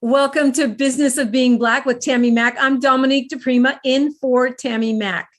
Welcome to Business of Being Black with Tammi Mack. I'm Dominique DePrima in for Tammi Mack.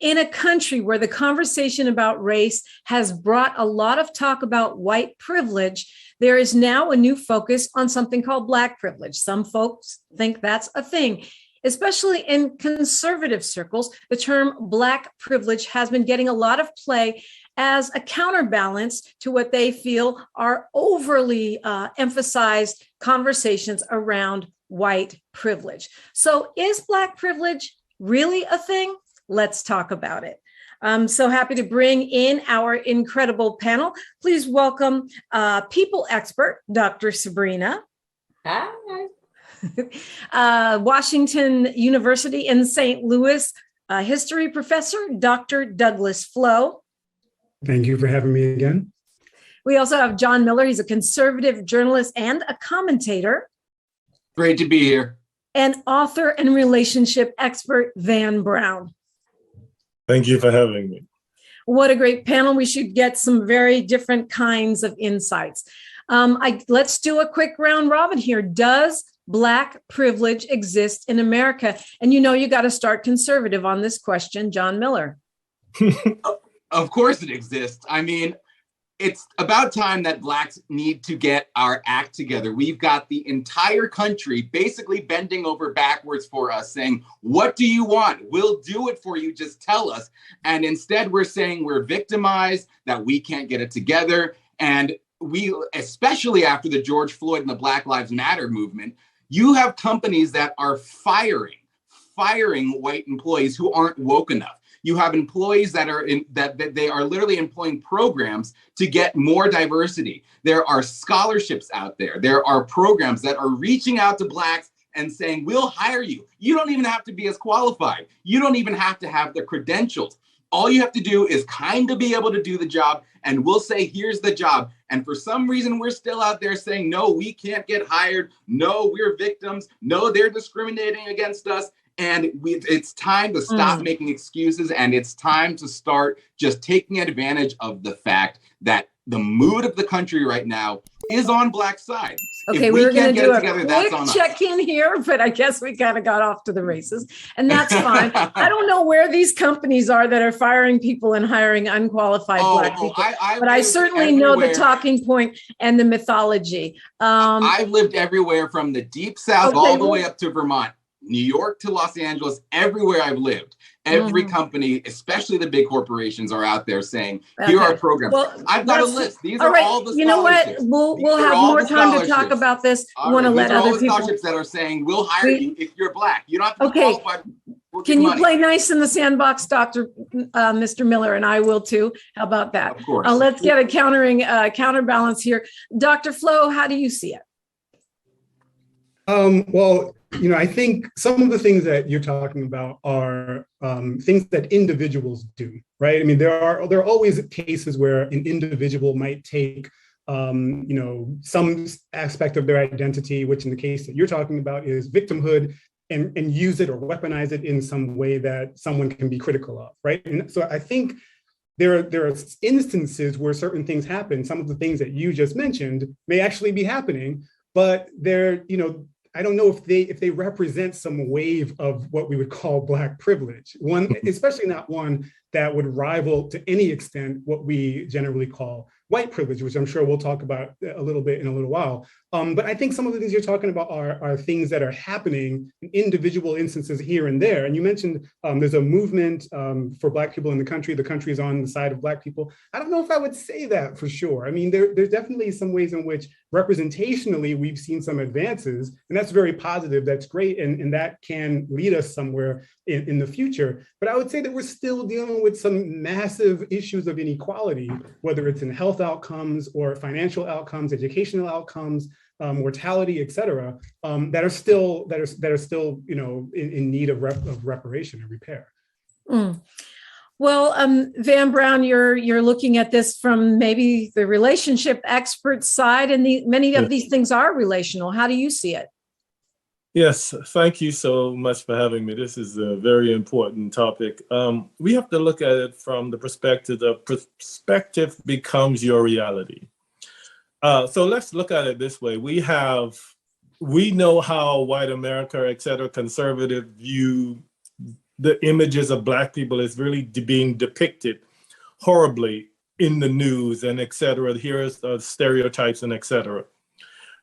In a country where the conversation about race has brought a lot of talk about white privilege, there is now a new focus on something called Black privilege. Some folks think that's a thing. Especially in conservative circles, the term Black privilege has been getting a lot of play as a counterbalance to what they feel are overly emphasized conversations around white privilege. So is Black privilege really a thing? Let's talk about it. I'm so happy to bring in our incredible panel. Please welcome people expert, Dr. Sabrina. Hi. Washington University in St. Louis history professor, Dr. Douglas Flo. Thank you for having me again. We also have John Miller. He's a conservative journalist and a commentator. Great to be here. And author and relationship expert, Van Brown. Thank you for having me. What a great panel. We should get some very different kinds of insights. Let's do a quick round robin here. Does Black privilege exist in America? And you got to start conservative on this question, John Miller. Of course it exists. I mean, it's about time that Blacks need to get our act together. We've got the entire country basically bending over backwards for us, saying, what do you want? We'll do it for you. Just tell us. And instead, we're saying we're victimized, that we can't get it together. And we, especially after the George Floyd and the Black Lives Matter movement, you have companies that are firing white employees who aren't woke enough. You have employees that they are literally employing programs to get more diversity. There are scholarships out there. There are programs that are reaching out to Blacks and saying, we'll hire you. You don't even have to be as qualified. You don't even have to have the credentials. All you have to do is kind of be able to do the job, and we'll say, here's the job. And for some reason, we're still out there saying, no, we can't get hired. No, we're victims. No, they're discriminating against us. And it's time to stop making excuses, and it's time to start just taking advantage of the fact that the mood of the country right now is on Black side. Okay, if we we can't get do it a together, that's quick on us. check-in here, but I guess we kind of got off to the races, and that's fine. I don't know where these companies are that are firing people and hiring unqualified Black people, but I certainly know the talking point and the mythology. I've lived everywhere from the deep South all the way up to Vermont. New York to Los Angeles, everywhere I've lived, every company, especially the big corporations, are out there saying, here are programs. Well, I've got a list. These are all the scholarships. You know what? We'll have more time to talk about this. I want to let other people. Scholarships that are saying, we'll hire you if you're Black. You don't have to be qualified. Can you play nice in the sandbox, Mr. Miller? And I will too. How about that? Of course. Let's get a counterbalance here. Dr. Flo, how do you see it? Well, I think some of the things that you're talking about are things that individuals do, right? I mean, there are always cases where an individual might take, some aspect of their identity, which in the case that you're talking about is victimhood, and use it or weaponize it in some way that someone can be critical of, right? And so I think there are instances where certain things happen. Some of the things that you just mentioned may actually be happening, but they're, I don't know if they represent some wave of what we would call Black privilege. One, especially not one that would rival to any extent what we generally call white privilege, which I'm sure we'll talk about a little bit in a little while. But I think some of the things you're talking about are things that are happening in individual instances here and there. And you mentioned there's a movement for Black people in the country. The country is on the side of Black people. I don't know if I would say that for sure. I mean, there's definitely some ways in which representationally we've seen some advances, and that's very positive. That's great. And that can lead us somewhere in the future. But I would say that we're still dealing with some massive issues of inequality, whether it's in health outcomes or financial outcomes, educational outcomes, mortality, et cetera, that are still in need of reparation and repair. Well, Van Brown, you're looking at this from maybe the relationship expert side, and many of these things are relational. How do you see it? Yes, thank you so much for having me. This is a very important topic. We have to look at it from the perspective of perspective becomes your reality. So let's look at it this way. We have we know how white America, et cetera, conservative view the images of Black people is really being depicted horribly in the news and et cetera. Here's stereotypes and et cetera.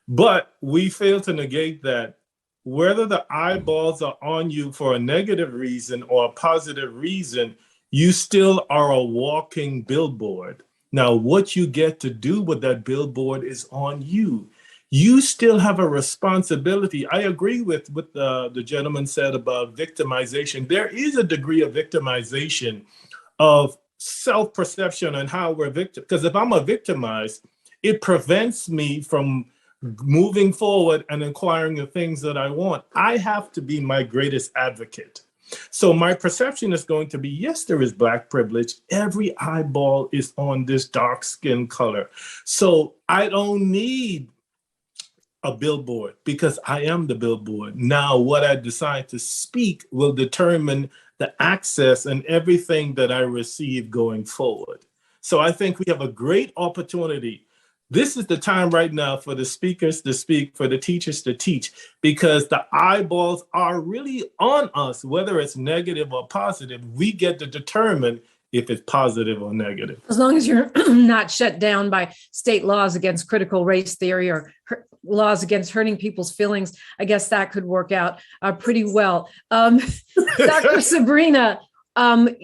But we fail to negate that whether the eyeballs are on you for a negative reason or a positive reason, you still are a walking billboard. Now, what you get to do with that billboard is on you. You still have a responsibility. I agree with what the gentleman said about victimization. There is a degree of victimization of self-perception and how we're victim. Because if I'm a victimized, it prevents me from moving forward and acquiring the things that I want. I have to be my greatest advocate. So my perception is going to be, yes, there is Black privilege. Every eyeball is on this dark skin color. So I don't need a billboard because I am the billboard. Now, what I decide to speak will determine the access and everything that I receive going forward. So I think we have a great opportunity. This is the time right now for the speakers to speak, for the teachers to teach, because the eyeballs are really on us, whether it's negative or positive. We get to determine if it's positive or negative. As long as you're not shut down by state laws against critical race theory or laws against hurting people's feelings, I guess that could work out pretty well. Dr. Sabrina, and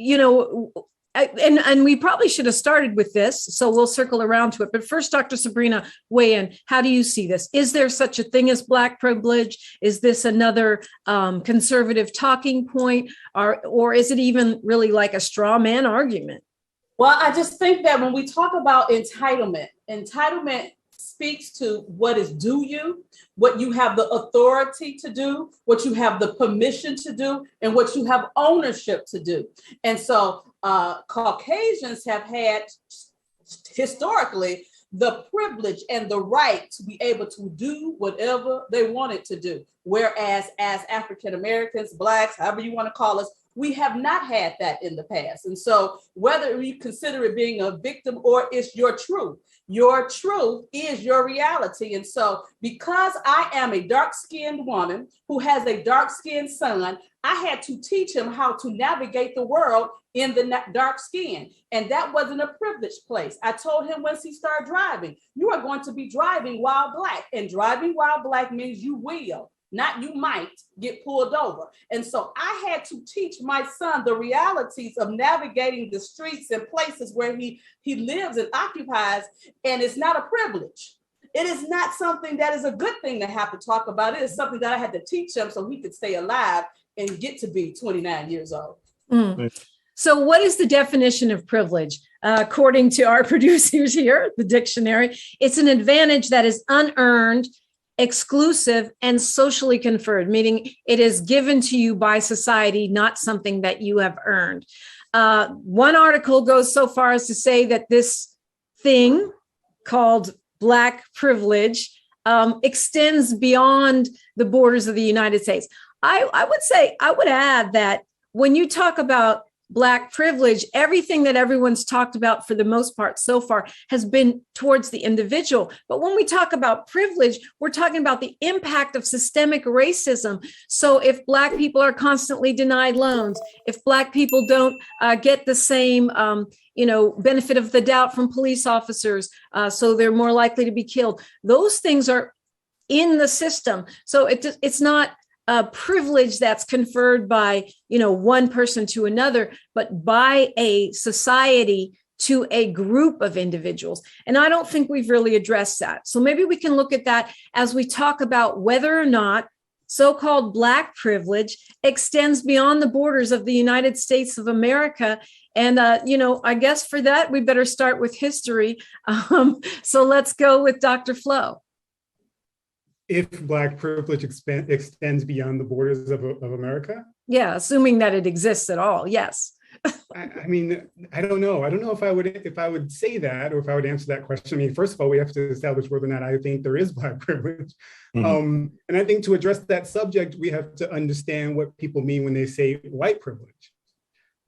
we probably should have started with this, so we'll circle around to it. But first, Dr. Sabrina, weigh in. How do you see this? Is there such a thing as Black privilege? Is this another conservative talking point? Or is it even really like a straw man argument? Well, I just think that when we talk about entitlement speaks to what is due you, what you have the authority to do, what you have the permission to do, and what you have ownership to do. And so Caucasians have had historically the privilege and the right to be able to do whatever they wanted to do. Whereas as African Americans, Blacks, however you want to call us, we have not had that in the past. And so whether you consider it being a victim or it's your truth is your reality. And so because I am a dark-skinned woman who has a dark-skinned son, I had to teach him how to navigate the world in the dark skin. And that wasn't a privileged place. I told him once he started driving, you are going to be driving while Black. And driving while Black means you will, not you might, get pulled over. And so I had to teach my son the realities of navigating the streets and places where he lives and occupies. And it's not a privilege. It is not something that is a good thing to have to talk about. It is something that I had to teach him so he could stay alive and get to be 29 years old. Mm. So what is the definition of privilege? According to our producers here, the dictionary, it's an advantage that is unearned, exclusive, and socially conferred, meaning it is given to you by society, not something that you have earned. One article goes so far as to say that this thing called Black privilege extends beyond the borders of the United States. I would add that when you talk about Black privilege, everything that everyone's talked about for the most part so far has been towards the individual. But when we talk about privilege, we're talking about the impact of systemic racism. So if Black people are constantly denied loans, if Black people don't get the same benefit of the doubt from police officers, so they're more likely to be killed, those things are in the system. So it's not a privilege that's conferred by, one person to another, but by a society to a group of individuals. And I don't think we've really addressed that. So maybe we can look at that as we talk about whether or not so-called Black privilege extends beyond the borders of the United States of America. And, I guess for that, we better start with history. So let's go with Dr. Flo. If Black privilege extends beyond the borders of America? Yeah, assuming that it exists at all, yes. I mean, I don't know. I don't know if I would say that, or if I would answer that question. I mean, first of all, we have to establish whether or not I think there is Black privilege. Mm-hmm. And I think to address that subject, we have to understand what people mean when they say white privilege.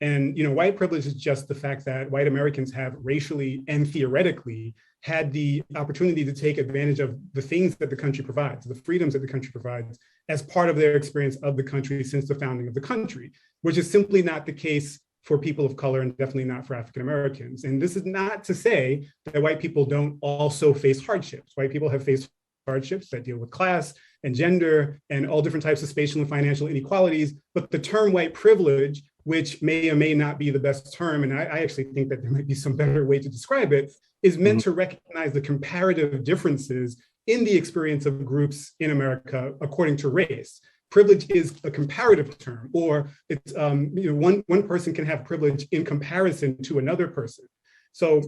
And white privilege is just the fact that white Americans have racially and theoretically had the opportunity to take advantage of the things that the country provides, the freedoms that the country provides, as part of their experience of the country since the founding of the country, which is simply not the case for people of color and definitely not for African Americans. And this is not to say that white people don't also face hardships. White people have faced hardships that deal with class and gender and all different types of spatial and financial inequalities. But the term white privilege, which may or may not be the best term, and I actually think that there might be some better way to describe it, is meant to recognize the comparative differences in the experience of groups in America according to race. Privilege is a comparative term, or it's one person can have privilege in comparison to another person. So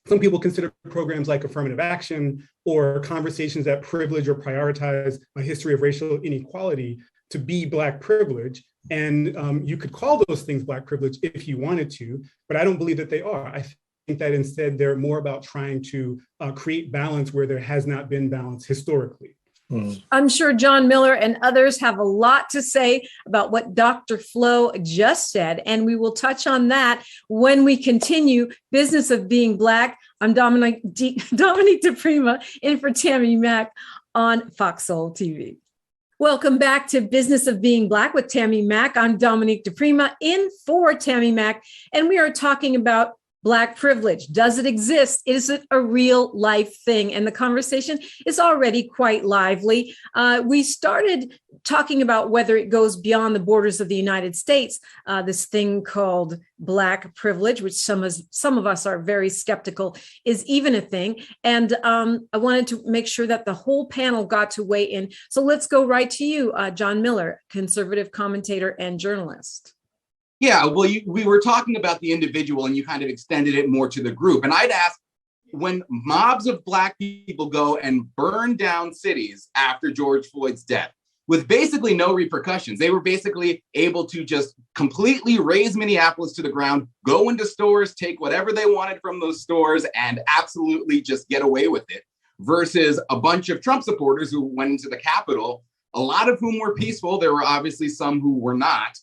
some people consider programs like affirmative action or conversations that privilege or prioritize a history of racial inequality to be Black privilege. And you could call those things Black privilege if you wanted to, but I don't believe that they are. I think that instead they're more about trying to create balance where there has not been balance historically. I'm sure John Miller and others have a lot to say about what Dr. Flo just said, and we will touch on that when we continue Business of Being Black. I'm Dominique DePrima in for Tammi Mack on Fox Soul TV. Welcome back to Business of Being Black with Tammi Mack. I'm Dominique DePrima in for Tammi Mack, and we are talking about Black privilege. Does it exist? Is it a real life thing? And the conversation is already quite lively. We started talking about whether it goes beyond the borders of the United States, this thing called Black privilege, which some of us are very skeptical is even a thing. And I wanted to make sure that the whole panel got to weigh in. So let's go right to you, John Miller, conservative commentator and journalist. Yeah, well, we were talking about the individual and you kind of extended it more to the group. And I'd ask, when mobs of Black people go and burn down cities after George Floyd's death with basically no repercussions, they were basically able to just completely raze Minneapolis to the ground, go into stores, take whatever they wanted from those stores and absolutely just get away with it, versus a bunch of Trump supporters who went into the Capitol, a lot of whom were peaceful. There were obviously some who were not,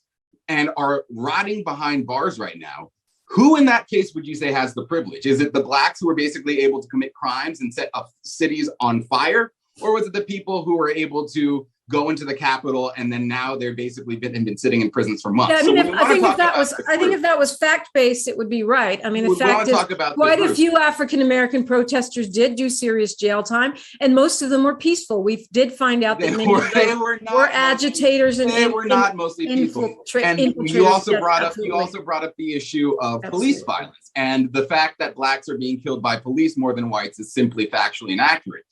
and are rotting behind bars right now. Who in that case would you say has the privilege? Is it the Blacks who were basically able to commit crimes and set up cities on fire? Or was it the people who were able to go into the Capitol and then now they're basically been sitting in prisons for months? Yeah, I think if that was fact-based, it would be right. I mean, the fact is quite a few African-American protesters did do serious jail time, and most of them were peaceful. We did find out that many of them were agitators and they were not mostly peaceful. And you also brought up the issue of police violence, and the fact that Blacks are being killed by police more than whites is simply factually inaccurate.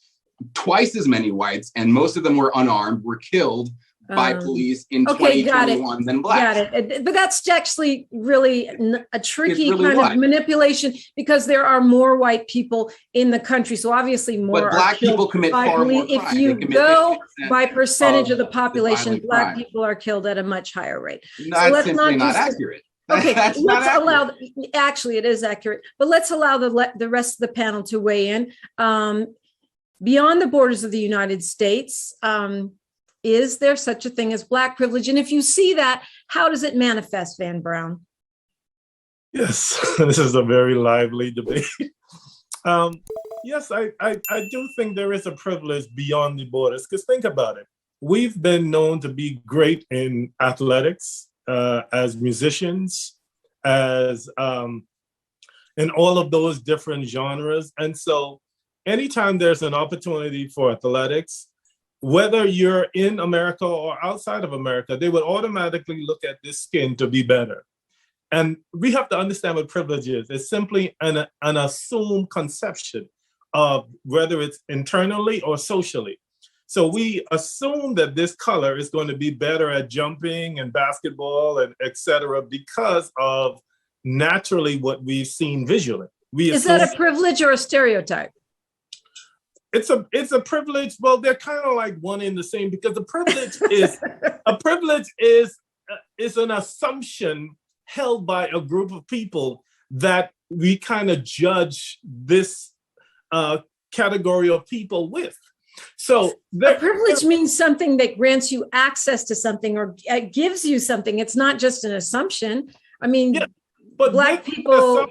Twice as many whites, and most of them were unarmed, were killed by police in 2021 than Blacks. Got it. But that's actually really a tricky of manipulation, because there are more white people in the country. So obviously more. But Black people commit far more crime. If you go by percentage of the population, Black people are killed at a much higher rate. That's simply not accurate. Okay, actually it is accurate, but let's allow the rest of the panel to weigh in. Beyond the borders of the United States, is there such a thing as Black privilege? And if you see that, how does it manifest, Van Brown? Yes, this is a very lively debate. Yes, I do think there is a privilege beyond the borders, because think about it. We've been known to be great in athletics, as musicians, as in all of those different genres. And so anytime there's an opportunity for athletics, whether you're in America or outside of America, they would automatically look at this skin to be better. And we have to understand what privilege is. It's simply an assumed conception of whether it's internally or socially. So we assume that this color is going to be better at jumping and basketball and et cetera because of naturally what we've seen visually. Is that a privilege or a stereotype? It's a privilege. Well, they're kind of like one and the same, because the privilege is an assumption held by a group of people that we kind of judge this category of people with. So a privilege means something that grants you access to something or gives you something. It's not just an assumption. I mean, Yeah, but Black with people.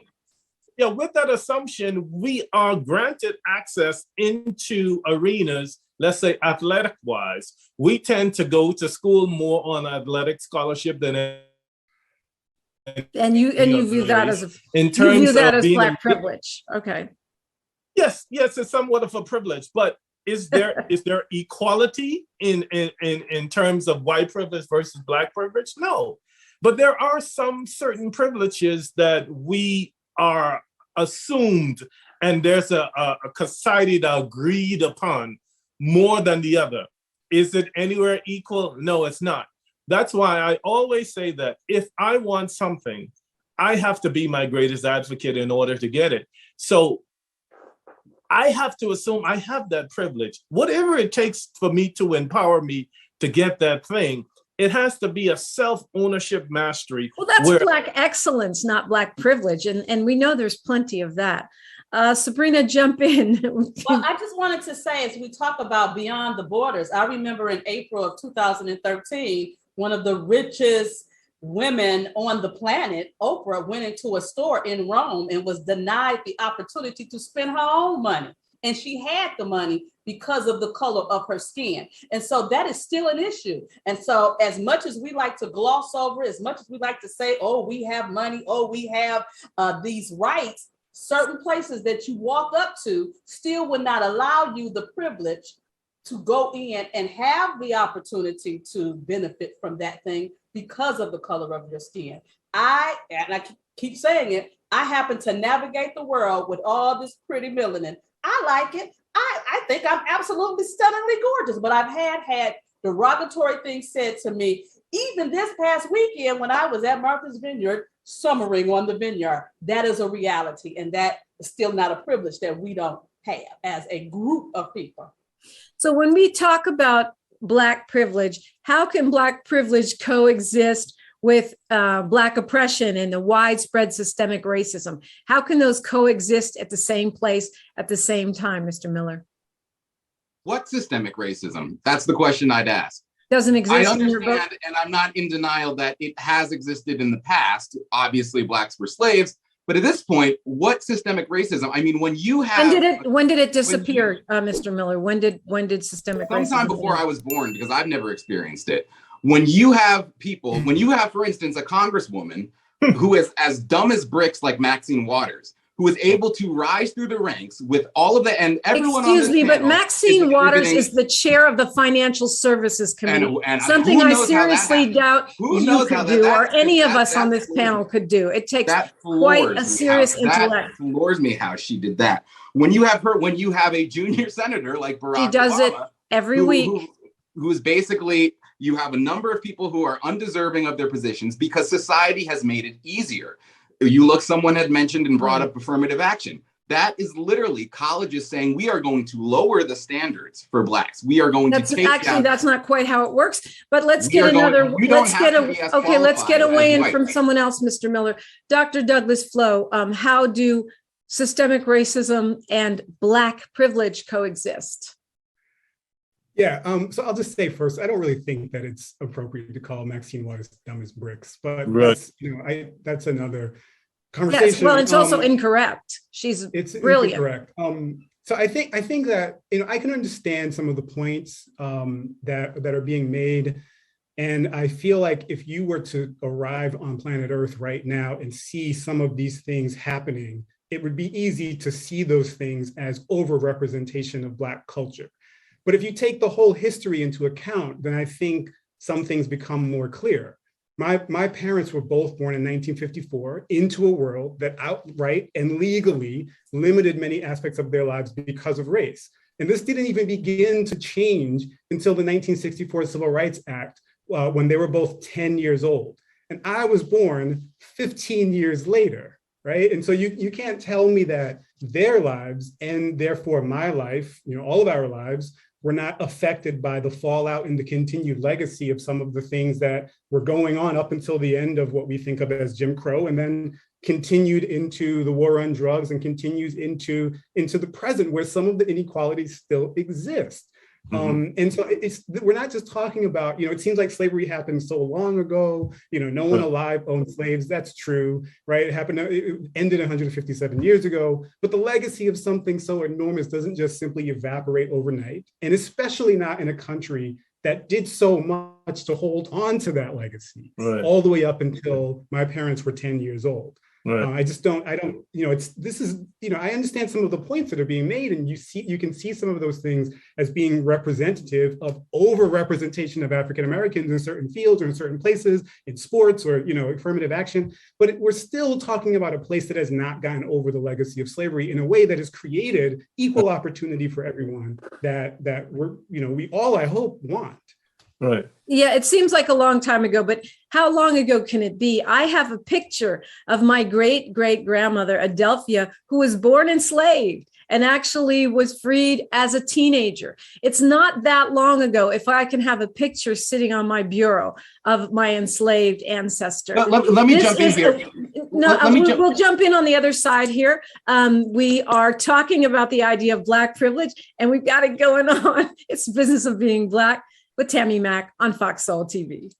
with that assumption, we are granted access into arenas, let's say athletic wise. We tend to go to school more on athletic scholarship than And you view that race. as In you terms view that of as being Black privilege. Okay. Yes, it's somewhat of a privilege, but is there equality in terms of white privilege versus Black privilege? No, but there are some certain privileges that we are assumed, and there's a society that agreed upon more than the other. Is it anywhere equal? No, it's not. That's why I always say that if I want something, I have to be my greatest advocate in order to get it. So I have to assume I have that privilege. Whatever it takes for me to empower me to get that thing, it has to be a self-ownership mastery. Well, that's Black excellence, not Black privilege. And we know there's plenty of that. Sabrina, jump in. Well, I just wanted to say, as we talk about beyond the borders, I remember in April of 2013, one of the richest women on the planet, Oprah, went into a store in Rome and was denied the opportunity to spend her own money. And she had the money because of the color of her skin. And so that is still an issue. And so as much as we like to gloss over, as much as we like to say, oh, we have money, oh, we have these rights, certain places that you walk up to still would not allow you the privilege to go in and have the opportunity to benefit from that thing because of the color of your skin. I keep saying it, I happen to navigate the world with all this pretty melanin. I like it. I think I'm absolutely stunningly gorgeous, but I've had derogatory things said to me, even this past weekend when I was at Martha's Vineyard, summering on the vineyard. That is a reality, and that is still not a privilege that we don't have as a group of people. So when we talk about Black privilege, how can Black privilege coexist with Black oppression and the widespread systemic racism? How can those coexist at the same place at the same time, Mr. Miller? What systemic racism? That's the question I'd ask. Doesn't exist. I understand, and I'm not in denial that it has existed in the past. Obviously, Blacks were slaves, but at this point, what systemic racism? I mean, when you have when did it disappear, Mr. Miller? When did systemic racism? Sometime before I was born, because I've never experienced it. When you have people, for instance, a congresswoman who is as dumb as bricks, like Maxine Waters, who is able to rise through the ranks with all of the, and everyone. Excuse me, but Maxine Waters is the chair of the Financial Services Committee. Something I seriously doubt you could do, or any of us on this panel could do. It takes quite a serious intellect. That floors me how she did that. When you have a junior senator like Barack Obama, she does it every week. Who is basically, you have a number of people who are undeserving of their positions because society has made it easier. Someone had mentioned and brought up affirmative action. That is literally colleges saying we are going to lower the standards for Blacks. We are going to take actually down. That's not quite how it works. But let's get another. Let's get away in from someone else, Mr. Miller. Dr. Douglas Flo, how do systemic racism and Black privilege coexist? Yeah, so I'll just say first, I don't really think that it's appropriate to call Maxine Waters dumb as bricks, but that's another conversation. Yes, well, it's also incorrect. It's brilliant. Incorrect. So I think that I can understand some of the points that are being made, and I feel like if you were to arrive on planet Earth right now and see some of these things happening, it would be easy to see those things as overrepresentation of Black culture. But if you take the whole history into account, then I think some things become more clear. My parents were both born in 1954 into a world that outright and legally limited many aspects of their lives because of race. And this didn't even begin to change until the 1964 Civil Rights Act, when they were both 10 years old. And I was born 15 years later, right? And so you can't tell me that their lives, and therefore my life, all of our lives, were not affected by the fallout and the continued legacy of some of the things that were going on up until the end of what we think of as Jim Crow, and then continued into the war on drugs and continues into the present, where some of the inequalities still exist. And so we're not just talking about, it seems like slavery happened so long ago, no one alive owned slaves. That's true, right? It ended 157 years ago, but the legacy of something so enormous doesn't just simply evaporate overnight, and especially not in a country that did so much to hold on to that legacy all the way up until my parents were 10 years old. I understand some of the points that are being made, and you can see some of those things as being representative of over-representation of African Americans in certain fields or in certain places, in sports or, affirmative action. But we're still talking about a place that has not gotten over the legacy of slavery in a way that has created equal opportunity for everyone that we all, I hope, want. Right. Yeah, it seems like a long time ago, but how long ago can it be? I have a picture of my great-great-grandmother, Adelphia, who was born enslaved and actually was freed as a teenager. It's not that long ago. If I can have a picture sitting on my bureau of my enslaved ancestor. Let me jump in here. We'll jump in on the other side here. We are talking about the idea of Black privilege, and we've got it going on. It's the business of being Black with Tammi Mack on Fox Soul TV.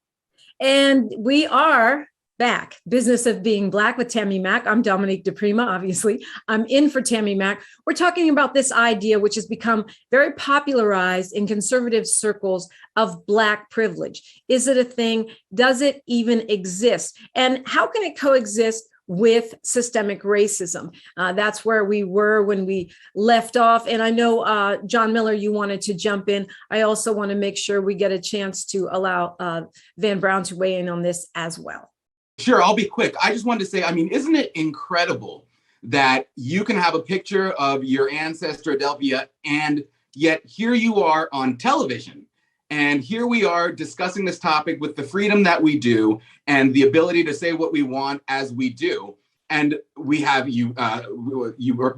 And we are back. Business of Being Black with Tammi Mack. I'm Dominique DePrima, obviously. I'm in for Tammi Mack. We're talking about this idea, which has become very popularized in conservative circles, of Black privilege. Is it a thing? Does it even exist? And how can it coexist with systemic racism? That's where we were when we left off. And I know, John Miller, you wanted to jump in. I also want to make sure we get a chance to allow Van Brown to weigh in on this as well. Sure, I'll be quick. I just wanted to say, isn't it incredible that you can have a picture of your ancestor, Adelphia, and yet here you are on television. And here we are discussing this topic with the freedom that we do and the ability to say what we want as we do. And we have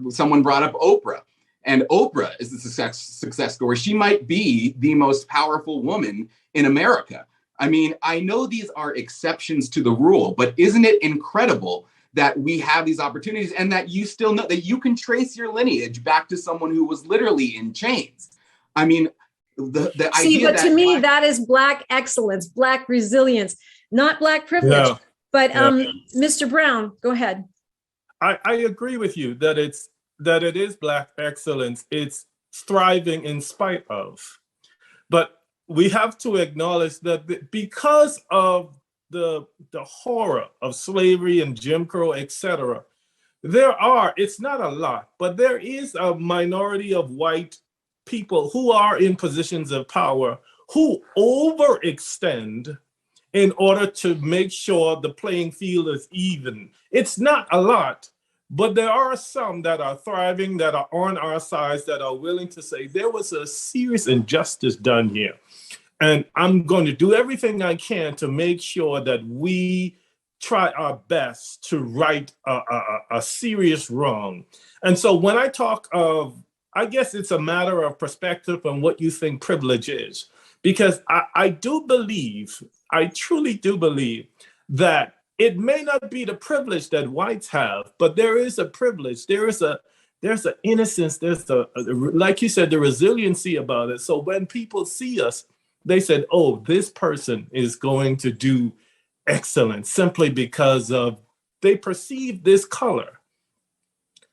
someone brought up Oprah, and Oprah is the success story. She might be the most powerful woman in America. I know these are exceptions to the rule, but isn't it incredible that we have these opportunities and that you still know that you can trace your lineage back to someone who was literally in chains? The idea but to me, that is Black excellence, Black resilience, not Black privilege. Yeah. But Mr. Brown, go ahead. I agree with you that it is Black excellence. It's thriving in spite of. But we have to acknowledge that because of the horror of slavery and Jim Crow, etc., it's not a lot, but there is a minority of white people who are in positions of power who overextend in order to make sure the playing field is even. It's not a lot, but there are some that are thriving, that are on our side, that are willing to say there was a serious injustice done here. And I'm going to do everything I can to make sure that we try our best to right a serious wrong. And so when I talk of, I guess it's a matter of perspective on what you think privilege is, because I truly do believe that it may not be the privilege that whites have, but there is a privilege. There's an innocence. There's like you said, the resiliency about it. So when people see us, they said, "Oh, this person is going to do excellent," simply because of they perceive this color.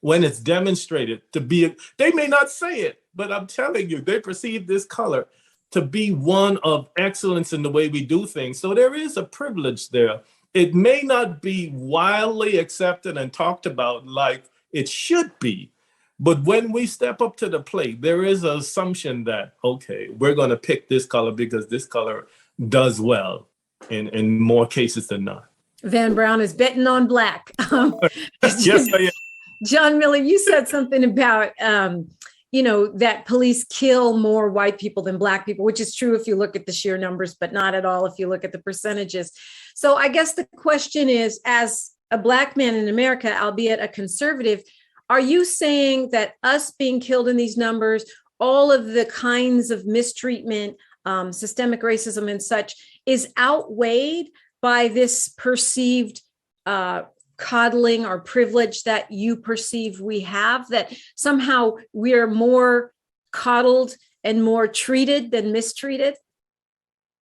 When it's demonstrated to be, they may not say it, but I'm telling you, they perceive this color to be one of excellence in the way we do things. So there is a privilege there. It may not be widely accepted and talked about like it should be, but when we step up to the plate, there is an assumption that, okay, we're going to pick this color because this color does well in more cases than not. Van Brown is betting on Black. Yes, I am. John Miller, you said something about, that police kill more white people than Black people, which is true if you look at the sheer numbers, but not at all if you look at the percentages. So I guess the question is, as a Black man in America, albeit a conservative, are you saying that us being killed in these numbers, all of the kinds of mistreatment, systemic racism and such, is outweighed by this perceived coddling or privilege that you perceive we have, that somehow we're more coddled and more treated than mistreated?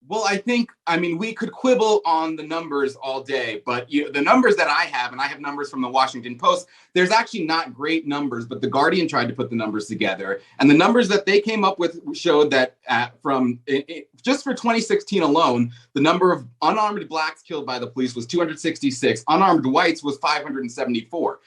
Well, I mean, we could quibble on the numbers all day, but the numbers that I have, and I have numbers from the Washington Post, there's actually not great numbers, but the Guardian tried to put the numbers together. And the numbers that they came up with showed that just for 2016 alone, the number of unarmed blacks killed by the police was 266, unarmed whites was 574.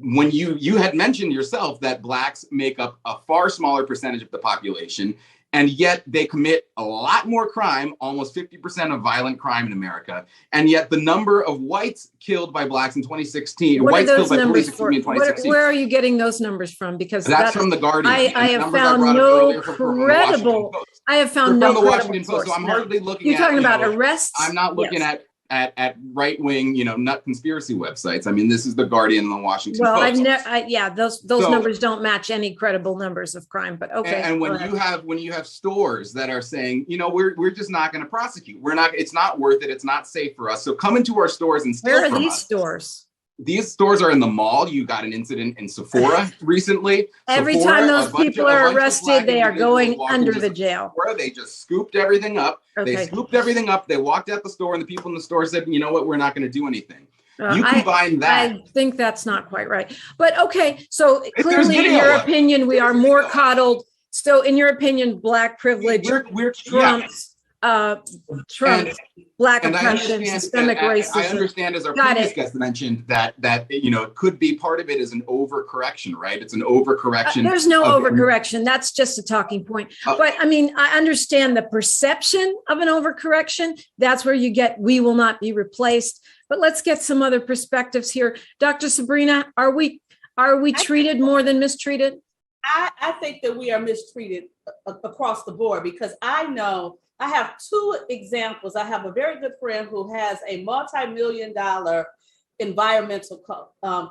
When you had mentioned yourself that blacks make up a far smaller percentage of the population, and yet they commit a lot more crime, almost 50% of violent crime in America. And yet the number of whites killed by blacks in 2016, What whites are killed those by police numbers for? in 2016. Where are you getting those numbers from? Because that's from the Guardian. I have numbers found brought up no earlier from the Washington credible. Post. I have found They're no from the credible Washington source. Post. So I'm No. hardly looking You're at. talking about arrests. I'm not looking Yes. at right-wing, nut conspiracy websites. I mean, this is the Guardian and the Washington Well, Post. those numbers don't match any credible numbers of crime, but okay. And when you have stores that are saying, we're just not going to prosecute. It's not worth it. It's not safe for us. So come into our stores and steal Where are from these us. stores? These stores are in the mall. You got an incident in Sephora recently. Every Sephora, time those people are arrested, they are going under the jail. Sephora, they just scooped everything up. Okay. They scooped everything up. They walked out the store, and the people in the store said, "You know what? We're not going to do anything." You combine that. I think that's not quite right. But okay, so If there's clearly, in video your of it. opinion, we are more coddled. So, in your opinion, black privilege We're trumps black And I oppression, understand, systemic racism. I understand, as our Got previous it. guest mentioned, that it could be part of it is an overcorrection, right? It's an overcorrection. There's no of- overcorrection. That's just a talking point. But I mean, I understand the perception of an overcorrection. That's where you get, we will not be replaced. But let's get some other perspectives here. Dr. Sabrina, are we treated more than mistreated? I think that we are mistreated across the board, because I know I have two examples. I have a very good friend who has a multi-million-dollar environmental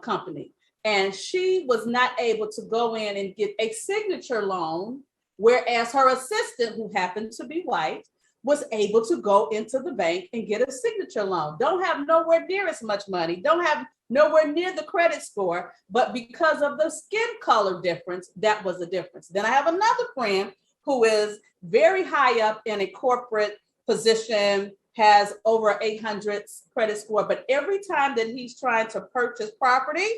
company, and she was not able to go in and get a signature loan, whereas her assistant, who happened to be white, was able to go into the bank and get a signature loan. Don't have nowhere near as much money, don't have nowhere near the credit score, but because of the skin color difference, that was the difference. Then I have another friend who is very high up in a corporate position, has over 800 credit score, but every time that he's trying to purchase property,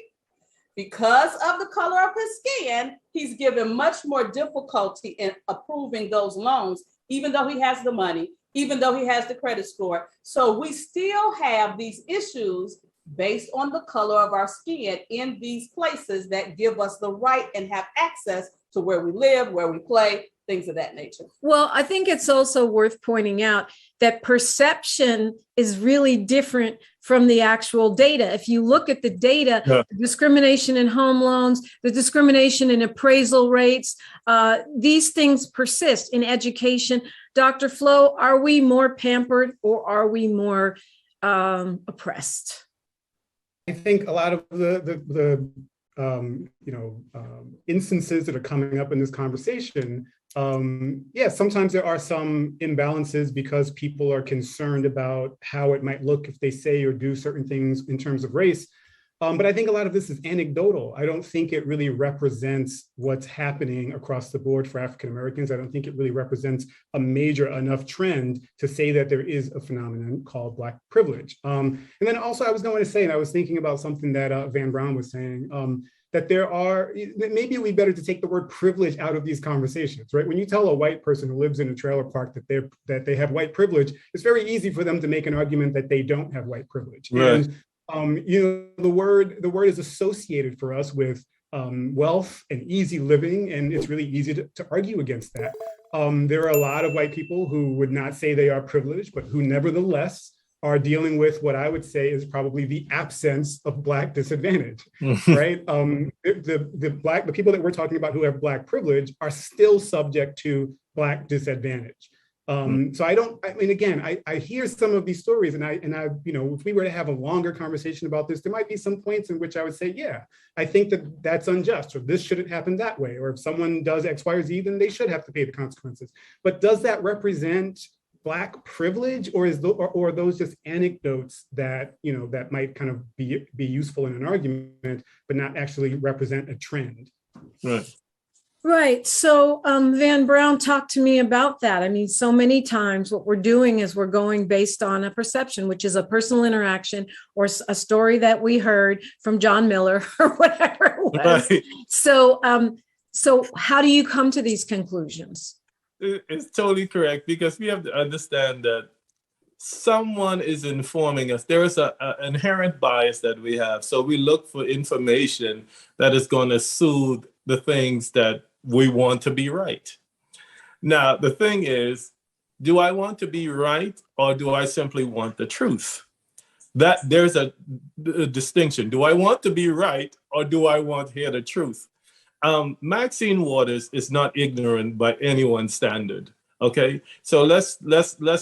because of the color of his skin, he's given much more difficulty in approving those loans, even though he has the money, even though he has the credit score. So we still have these issues based on the color of our skin in these places that give us the right and have access to where we live, where we play, things of that nature. Well, I think it's also worth pointing out that perception is really different from the actual data. If you look at the data, the discrimination in home loans, the discrimination in appraisal rates, these things persist in education. Dr. Flo, are we more pampered or are we more oppressed? I think a lot of the instances that are coming up in this conversation, sometimes there are some imbalances because people are concerned about how it might look if they say or do certain things in terms of race. But I think a lot of this is anecdotal. I don't think it really represents what's happening across the board for African Americans. I don't think it really represents a major enough trend to say that there is a phenomenon called Black privilege. And then also I was going to say, and I was thinking about something that Van Braun was saying, that maybe it would be better to take the word privilege out of these conversations, right? When you tell a white person who lives in a trailer park that they have white privilege, it's very easy for them to make an argument that they don't have white privilege. Right. And the word is associated for us with wealth and easy living, and it's really easy to argue against that. There are a lot of white people who would not say they are privileged, but who nevertheless are dealing with what I would say is probably the absence of Black disadvantage, right? The people that we're talking about who have Black privilege are still subject to Black disadvantage. So I hear some of these stories, and I, if we were to have a longer conversation about this, there might be some points in which I would say, yeah, I think that that's unjust, or this shouldn't happen that way, or if someone does X, Y, or Z, then they should have to pay the consequences. But does that represent Black privilege, or are those just anecdotes that that might kind of be useful in an argument, but not actually represent a trend? Right. Right. So Van Brown talked to me about that. I mean, so many times what we're doing is we're going based on a perception, which is a personal interaction or a story that we heard from John Miller or whatever it was. Right. So how do you come to these conclusions? It's totally correct, because we have to understand that someone is informing us. There is an inherent bias that we have. So we look for information that is going to soothe the things that we want to be right. Now, the thing is, do I want to be right, or do I simply want the truth? That there's a distinction. Do I want to be right, or do I want to hear the truth? Maxine Waters is not ignorant by anyone's standard. Okay, so let's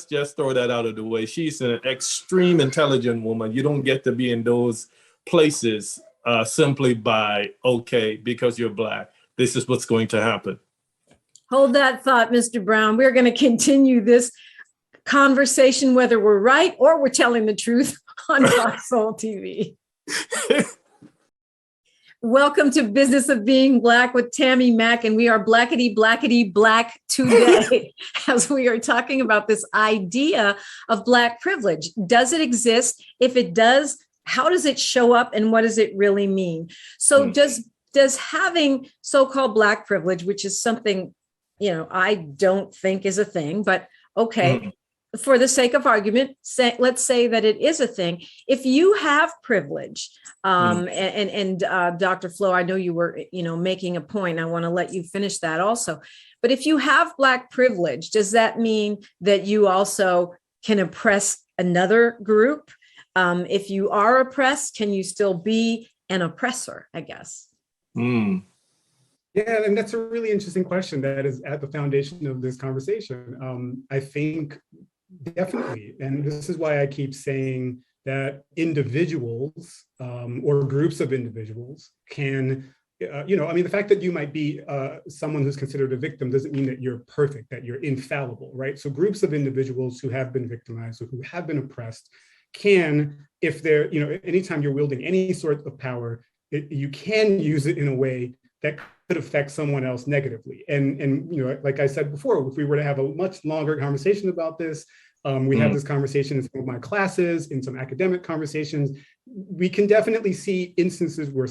just throw that out of the way. She's an extreme intelligent woman. You don't get to be in those places simply by, okay, because you're Black, this is what's going to happen. Hold that thought, Mr. Brown. We're going to continue this conversation, whether we're right or we're telling the truth, on Fox Soul TV. Welcome to Business of Being Black with Tammi Mack, and we are blackety black today as we are talking about this idea of Black privilege. Does it exist? If it does, how does it show up, and what does it really mean? So does having so-called Black privilege, which is something, I don't think is a thing, but okay, for the sake of argument, let's say that it is a thing. If you have privilege, and Dr. Flo, I know you were, making a point. I want to let you finish that also. But if you have Black privilege, does that mean that you also can oppress another group? If you are oppressed, can you still be an oppressor, I guess? Yeah, and that's a really interesting question that is at the foundation of this conversation. I think definitely, and this is why I keep saying that individuals or groups of individuals can, the fact that you might be someone who's considered a victim doesn't mean that you're perfect, that you're infallible, right? So groups of individuals who have been victimized or who have been oppressed can, if they're, anytime you're wielding any sort of power, you can use it in a way that could affect someone else negatively. And like I said before, if we were to have a much longer conversation about this, we have this conversation in some of my classes, in some academic conversations, we can definitely see instances where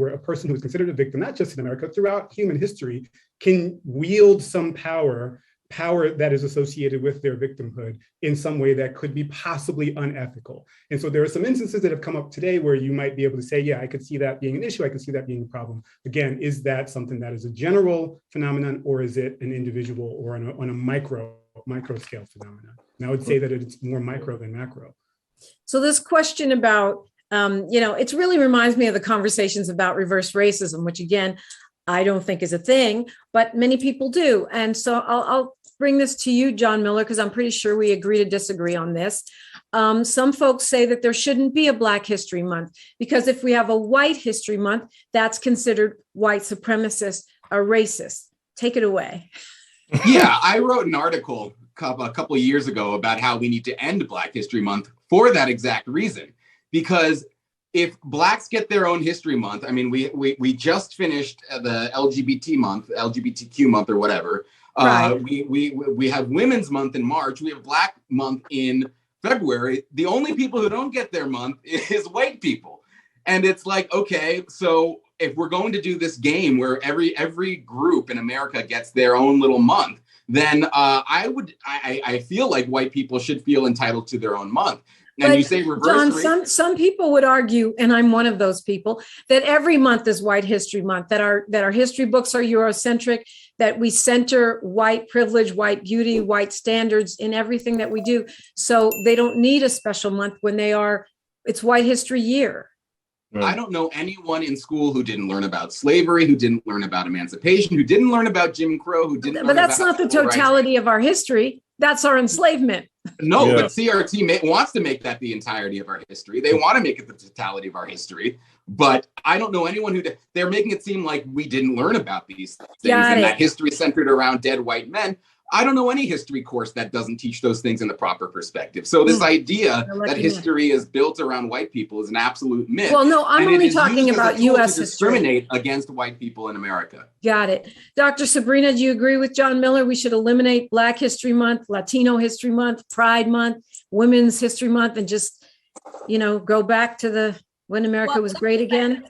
a person who is considered a victim, not just in America, throughout human history, can wield some power that is associated with their victimhood in some way that could be possibly unethical. And so there are some instances that have come up today where you might be able to say, yeah, I could see that being an issue. I could see that being a problem. Again, is that something that is a general phenomenon, or is it an individual or on a micro scale phenomenon? And I would say that it's more micro than macro. So this question about, it really reminds me of the conversations about reverse racism, which again, I don't think is a thing, but many people do. And so I'll bring this to you, John Miller, because I'm pretty sure we agree to disagree on this. Some folks say that there shouldn't be a Black History Month, because if we have a White History Month, that's considered white supremacist or racist. Take it away. Yeah, I wrote an article a couple of years ago about how we need to end Black History Month for that exact reason. Because if Blacks get their own History Month, I mean, we just finished the LGBTQ month or whatever. Right. We have Women's Month in March. We have Black Month in February. The only people who don't get their month is white people. And it's like, okay, so if we're going to do this game where every group in America gets their own little month, then I feel like white people should feel entitled to their own month. And you say reverse. John, some people would argue, and I'm one of those people, that every month is White History Month, that our history books are Eurocentric, that we center white privilege, white beauty, white standards in everything that we do. So they don't need a special month when it's White History Year. Right. I don't know anyone in school who didn't learn about slavery, who didn't learn about emancipation, who didn't learn about Jim Crow, who didn't. But that's not the totality of our history. That's our enslavement. No, yeah. But CRT wants to make that the entirety of our history. They want to make it the totality of our history. But I don't know anyone they're making it seem like we didn't learn about these things and that history centered around dead white men. I don't know any history course that doesn't teach those things in the proper perspective. So this idea that history is built around white people is an absolute myth. Well, no, I'm only talking about U.S. history. Discriminate against white people in America. Got it. Dr. Sabrina, do you agree with John Miller? We should eliminate Black History Month, Latino History Month, Pride Month, Women's History Month, and just, go back to when America was great again?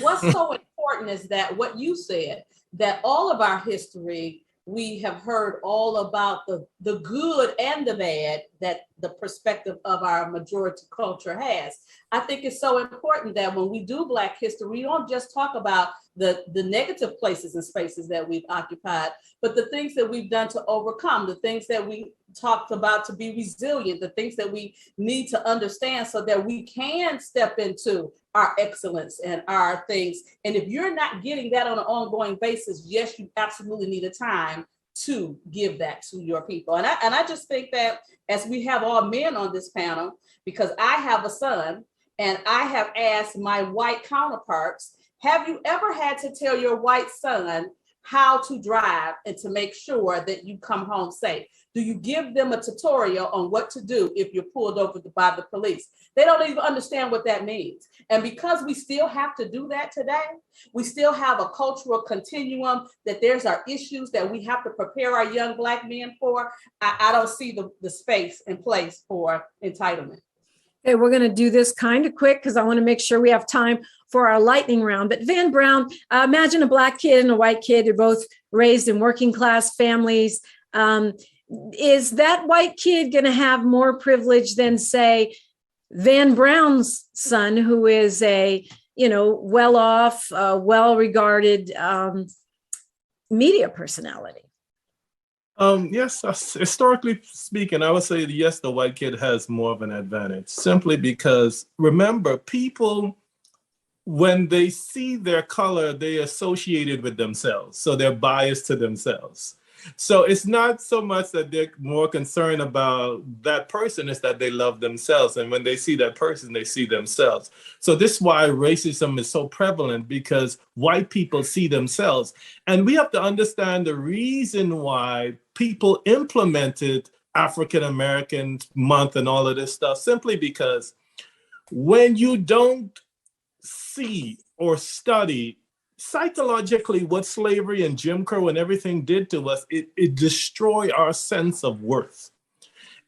What's so important is that what you said, that all of our history, we have heard all about the good and the bad that the perspective of our majority culture has. I think it's so important that when we do Black history, we don't just talk about the negative places and spaces that we've occupied, but the things that we've done to overcome, the things that we talked about to be resilient, the things that we need to understand so that we can step into our excellence and our things. And if you're not getting that on an ongoing basis, yes, you absolutely need a time to give that to your people. And I just think that as we have all men on this panel, because I have a son and I have asked my white counterparts, have you ever had to tell your white son how to drive and to make sure that you come home safe? Do you give them a tutorial on what to do if you're pulled over by the police? They don't even understand what that means. And because we still have to do that today, we still have a cultural continuum that there's our issues that we have to prepare our young Black men for. I don't see the space and place for entitlement. Okay, we're going to do this kind of quick because I want to make sure we have time for our lightning round. But Van Brown, imagine a Black kid and a white kid. They're both raised in working class families. Is that white kid going to have more privilege than, say, Van Brown's son, who is a, well-off, well-regarded media personality? Yes, historically speaking, I would say yes, the white kid has more of an advantage, simply because, remember, people, when they see their color, they associate it with themselves. So they're biased to themselves. So it's not so much that they're more concerned about that person, it's that they love themselves. And when they see that person, they see themselves. So this is why racism is so prevalent, because white people see themselves. And we have to understand the reason why people implemented African American Month and all of this stuff, simply because when you don't see or study psychologically what slavery and Jim Crow and everything did to us, it destroyed our sense of worth.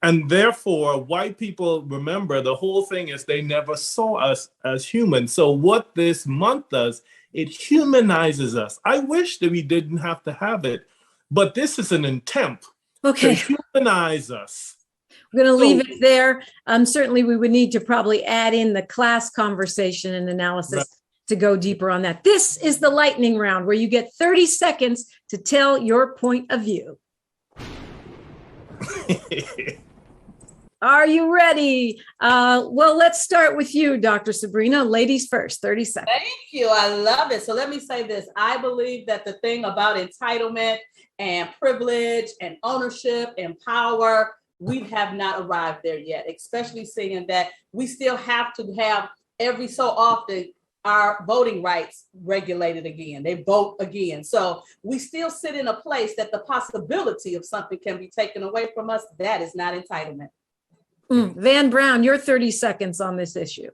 And therefore, white people, remember, the whole thing is they never saw us as human. So what this month does, it humanizes us. I wish that we didn't have to have it, but this is an attempt to humanize us. We're going to leave it there. Certainly, we would need to probably add in the class conversation and analysis. Right. To go deeper on that. This is the lightning round where you get 30 seconds to tell your point of view. Are you ready? Well, let's start with you, Dr. Sabrina. Ladies first, 30 seconds. Thank you. I love it. So let me say this. I believe that the thing about entitlement and privilege and ownership and power, we have not arrived there yet, especially seeing that we still have to have every so often our voting rights regulated again. They vote again. So we still sit in a place that the possibility of something can be taken away from us. That is not entitlement. Van Brown, your 30 seconds on this issue.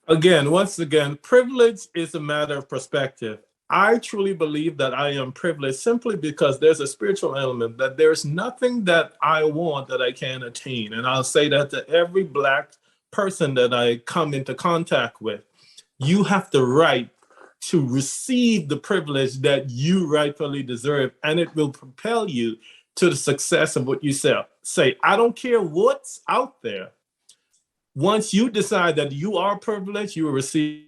Once again, privilege is a matter of perspective. I truly believe that I am privileged simply because there's a spiritual element, that there's nothing that I want that I can't attain. And I'll say that to every Black person that I come into contact with. You have the right to receive the privilege that you rightfully deserve, and it will propel you to the success of what you say. I don't care what's out there. Once you decide that you are privileged, you will receive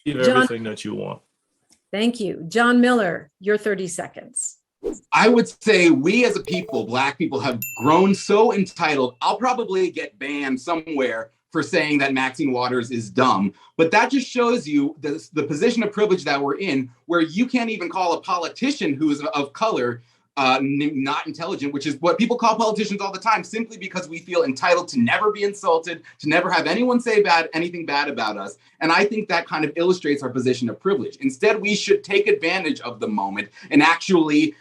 everything that you want. Thank you. John Miller, your 30 seconds. I would say we as a people, Black people, have grown so entitled. I'll probably get banned somewhere for saying that Maxine Waters is dumb. But that just shows you the position of privilege that we're in, where you can't even call a politician who is of color not intelligent, which is what people call politicians all the time, simply because we feel entitled to never be insulted, to never have anyone say anything bad about us. And I think that kind of illustrates our position of privilege. Instead, we should take advantage of the moment and actually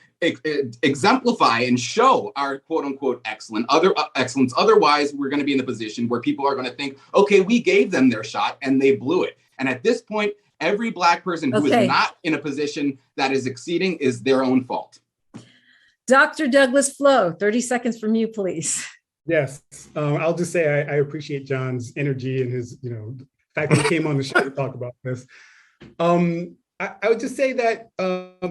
exemplify and show our quote unquote excellence. Otherwise, we're going to be in the position where people are going to think, okay, we gave them their shot and they blew it. And at this point, every Black person who is not in a position that is exceeding is their own fault. Dr. Douglas Flo, 30 seconds from you, please. Yes, I'll just say I appreciate John's energy and his, fact that he came on the show to talk about this. I would just say that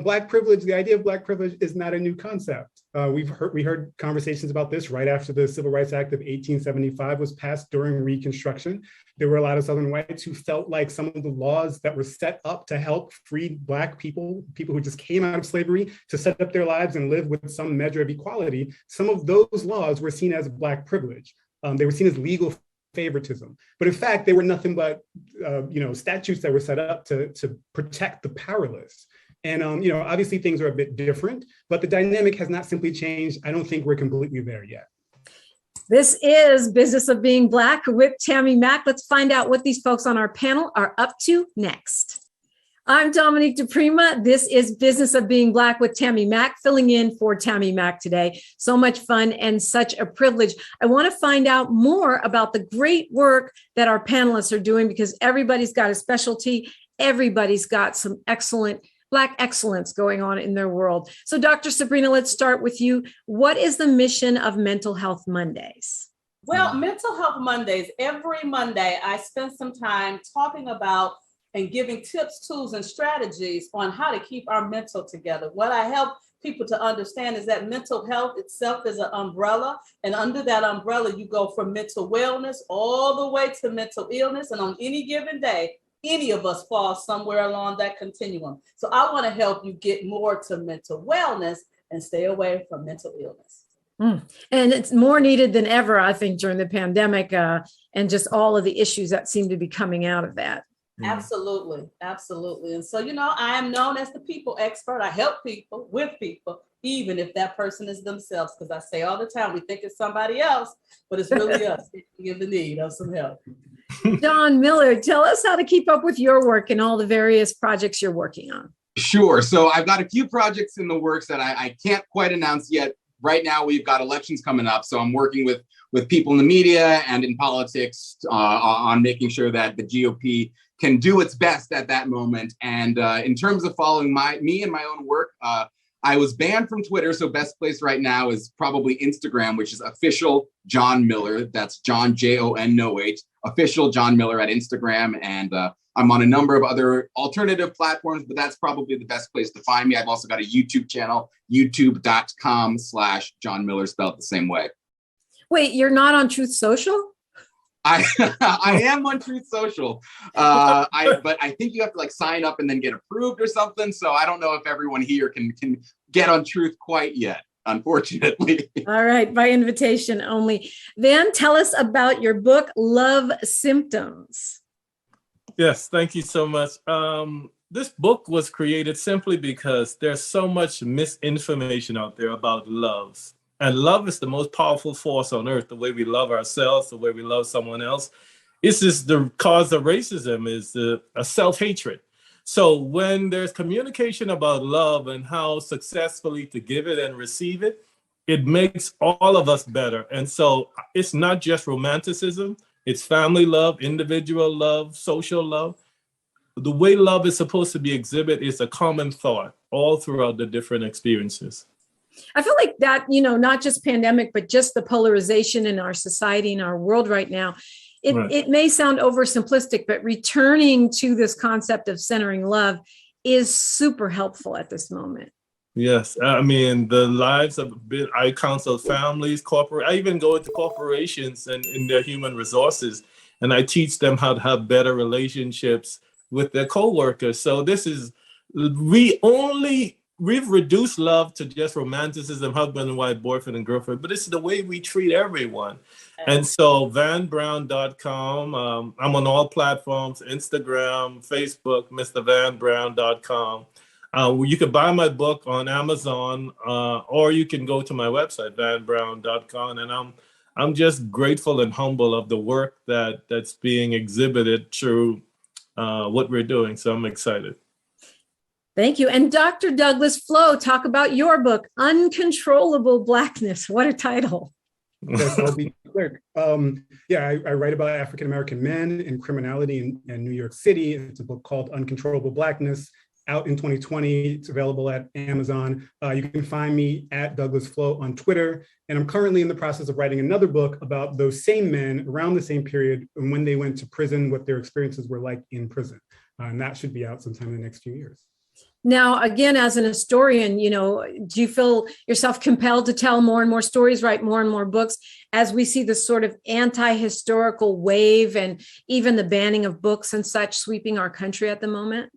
Black privilege, the idea of Black privilege is not a new concept. We heard conversations about this right after the Civil Rights Act of 1875 was passed during Reconstruction. There were a lot of Southern whites who felt like some of the laws that were set up to help free Black people who just came out of slavery to set up their lives and live with some measure of equality, some of those laws were seen as Black privilege. They were seen as legal favoritism. But in fact, they were nothing but statutes that were set up to protect the powerless. And obviously things are a bit different, but the dynamic has not simply changed. I don't think we're completely there yet. This is Business of Being Black with Tammi Mack. Let's find out what these folks on our panel are up to next. I'm Dominique DePrima. This is Business of Being Black with Tammi Mack, filling in for Tammi Mack today. So much fun and such a privilege. I want to find out more about the great work that our panelists are doing because everybody's got a specialty. Everybody's got some excellent Black excellence going on in their world. So Dr. Sabrina, let's start with you. What is the mission of Mental Health Mondays? Well, Mental Health Mondays, every Monday, I spend some time talking about and giving tips, tools, and strategies on how to keep our mental together. What I help people to understand is that mental health itself is an umbrella. And under that umbrella, you go from mental wellness all the way to mental illness. And on any given day, any of us fall somewhere along that continuum. So I want to help you get more to mental wellness and stay away from mental illness. And it's more needed than ever, I think, during the pandemic and just all of the issues that seem to be coming out of that. Absolutely. Absolutely. And so, I am known as the people expert. I help people with people, even if that person is themselves, because I say all the time, we think it's somebody else, but it's really us in the need of some help. John Miller, tell us how to keep up with your work and all the various projects you're working on. Sure. So I've got a few projects in the works that I can't quite announce yet. Right now, we've got elections coming up. So I'm working with people in the media and in politics on making sure that the GOP can do its best at that moment. And in terms of following me and my own work, I was banned from Twitter. So best place right now is probably Instagram, which is official John Miller. That's John, Jon, official John Miller at Instagram. And I'm on a number of other alternative platforms, but that's probably the best place to find me. I've also got a YouTube channel, youtube.com/John Miller, spelled the same way. Wait, you're not on Truth Social? I am on Truth Social, but I think you have to sign up and then get approved or something. So I don't know if everyone here can get on Truth quite yet, unfortunately. All right, by invitation only. Then tell us about your book, Love Symptoms. Yes, thank you so much. This book was created simply because there's so much misinformation out there about love. And love is the most powerful force on earth, the way we love ourselves, the way we love someone else. It's just the cause of racism is a self-hatred. So when there's communication about love and how successfully to give it and receive it, it makes all of us better. And so it's not just romanticism, it's family love, individual love, social love. The way love is supposed to be exhibited is a common thought all throughout the different experiences. I feel like that, not just pandemic, but just the polarization in our society, in our world right now, it may sound oversimplistic, but returning to this concept of centering love is super helpful at this moment. Yes. I mean, the lives of, I counsel families, I even go into corporations and in their human resources, and I teach them how to have better relationships with their coworkers. So we've reduced love to just romanticism, husband and wife, boyfriend and girlfriend, but it's the way we treat everyone. And so vanbrown.com, I'm on all platforms, Instagram, Facebook, mrvanbrown.com. You can buy my book on Amazon, or you can go to my website, vanbrown.com. And I'm just grateful and humble of the work that's being exhibited through what we're doing. So I'm excited. Thank you. And Dr. Douglas Flo, talk about your book, Uncontrollable Blackness. What a title. Yes, I'll be quick. I write about African-American men and criminality in New York City. It's a book called Uncontrollable Blackness, out in 2020. It's available at Amazon. You can find me at Douglas Flo on Twitter. And I'm currently in the process of writing another book about those same men around the same period and when they went to prison, what their experiences were like in prison. And that should be out sometime in the next few years. Now, again, as an historian, do you feel yourself compelled to tell more and more stories, write more and more books as we see this sort of anti-historical wave and even the banning of books and such sweeping our country at the moment?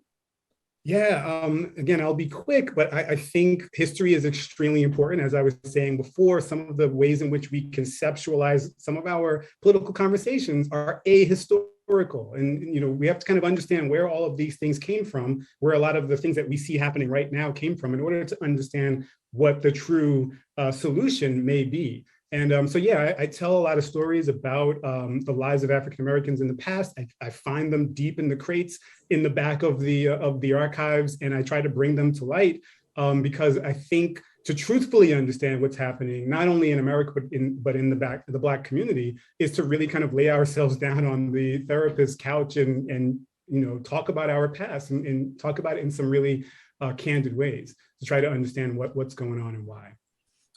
Yeah, again, I'll be quick, but I think history is extremely important. As I was saying before, some of the ways in which we conceptualize some of our political conversations are ahistorical. And we have to kind of understand where all of these things came from, where a lot of the things that we see happening right now came from, in order to understand what the true solution may be. And I tell a lot of stories about the lives of African Americans in the past. I find them deep in the crates in the back of the archives, and I try to bring them to light because I think to truthfully understand what's happening, not only in America, but in the Black community, is to really kind of lay ourselves down on the therapist's couch and talk about our past and talk about it in some really candid ways to try to understand what's going on and why.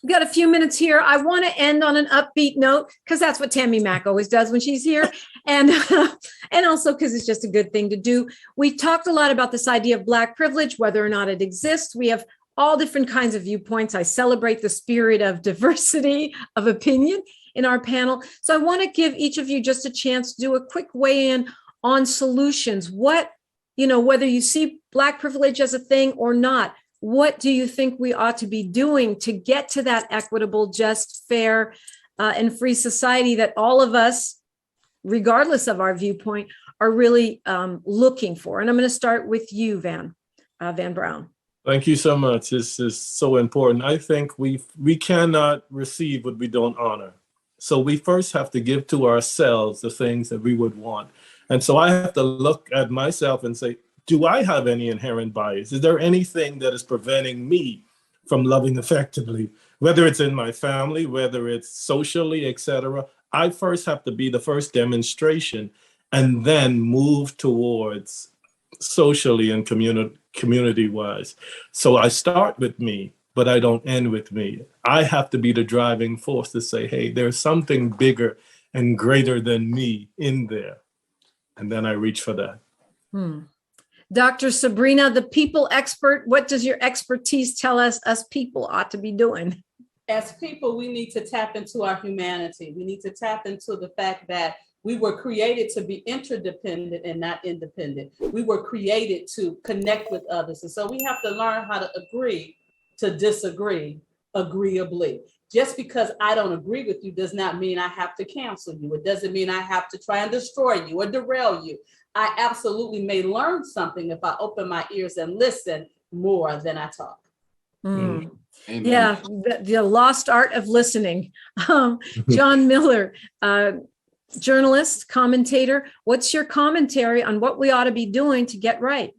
We've got a few minutes here. I want to end on an upbeat note because that's what Tammi Mack always does when she's here. And also because it's just a good thing to do. We've talked a lot about this idea of Black privilege, whether or not it exists. We have all different kinds of viewpoints. I celebrate the spirit of diversity of opinion in our panel. So I want to give each of you just a chance to do a quick weigh-in on solutions. Whether you see Black privilege as a thing or not, what do you think we ought to be doing to get to that equitable, just, fair, and free society that all of us, regardless of our viewpoint, are really looking for? And I'm going to start with you, Van Brown. Thank you so much. This is so important. I think we cannot receive what we don't honor. So we first have to give to ourselves the things that we would want. And so I have to look at myself and say, do I have any inherent bias? Is there anything that is preventing me from loving effectively, whether it's in my family, whether it's socially, etc.? I first have to be the first demonstration and then move towards socially and community-wise. So I start with me, but I don't end with me. I have to be the driving force to say, hey, there's something bigger and greater than me in there. And then I reach for that. Dr. Sabrina, the people expert, what does your expertise tell us people ought to be doing? As people, we need to tap into our humanity. We need to tap into the fact that we were created to be interdependent and not independent. We were created to connect with others. And so we have to learn how to agree to disagree agreeably. Just because I don't agree with you does not mean I have to cancel you. It doesn't mean I have to try and destroy you or derail you. I absolutely may learn something if I open my ears and listen more than I talk. Yeah, the lost art of listening. John Miller, journalist, commentator, what's your commentary on what we ought to be doing to get right?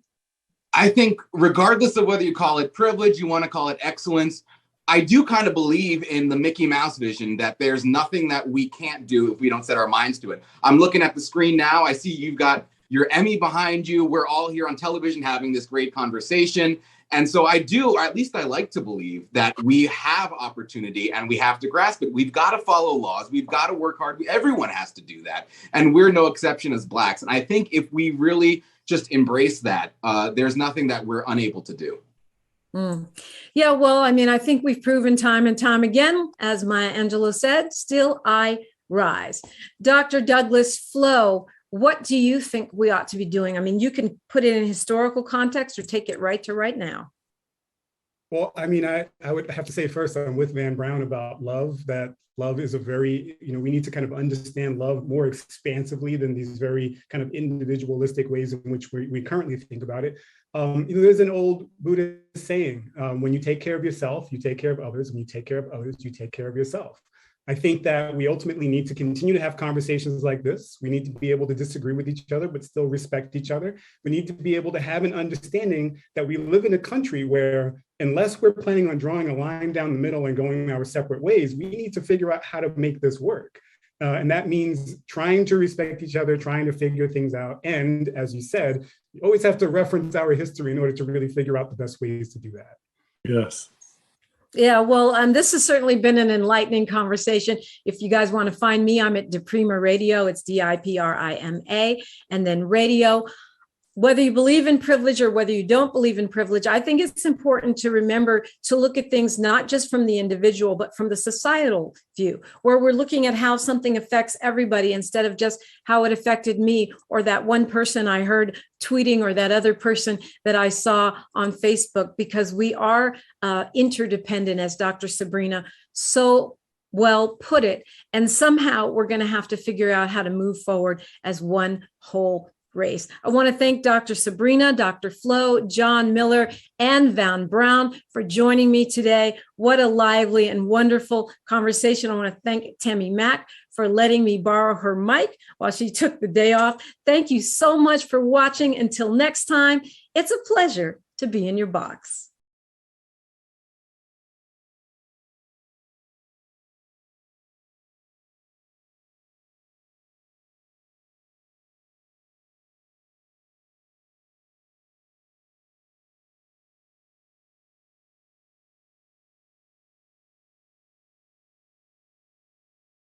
I think regardless of whether you call it privilege, you want to call it excellence, I do kind of believe in the Mickey Mouse vision that there's nothing that we can't do if we don't set our minds to it. I'm looking at the screen now. I see you've got your Emmy behind you. We're all here on television having this great conversation. And so I do, or at least I like to believe, that we have opportunity and we have to grasp it. We've got to follow laws. We've got to work hard. Everyone has to do that. And we're no exception as Blacks. And I think if we really just embrace that, there's nothing that we're unable to do. Yeah, well, I mean, I think we've proven time and time again, as Maya Angelou said, still I rise. Dr. Douglas Flo, what do you think we ought to be doing? I mean, you can put it in historical context or take it right to right now. Well, I mean, I would have to say first, I'm with Van Brown about love, that love is a very, we need to kind of understand love more expansively than these very kind of individualistic ways in which we currently think about it. There's an old Buddhist saying, when you take care of yourself, you take care of others. When you take care of others, you take care of yourself. I think that we ultimately need to continue to have conversations like this. We need to be able to disagree with each other, but still respect each other. We need to be able to have an understanding that we live in a country where, unless we're planning on drawing a line down the middle and going our separate ways, we need to figure out how to make this work. And that means trying to respect each other, trying to figure things out. And as you said, you always have to reference our history in order to really figure out the best ways to do that. Yes. Yeah, well, this has certainly been an enlightening conversation. If you guys want to find me, I'm at DiPrima Radio. It's DIPRIMA, and then radio. Whether you believe in privilege or whether you don't believe in privilege, I think it's important to remember to look at things not just from the individual, but from the societal view, where we're looking at how something affects everybody instead of just how it affected me or that one person I heard tweeting or that other person that I saw on Facebook, because we are interdependent, as Dr. Sabrina so well put it. And somehow we're going to have to figure out how to move forward as one whole race. I want to thank Dr. Sabrina, Dr. Flo, John Miller, and Van Brown for joining me today. What a lively and wonderful conversation. I want to thank Tammi Mack for letting me borrow her mic while she took the day off. Thank you so much for watching. Until next time, it's a pleasure to be in your box.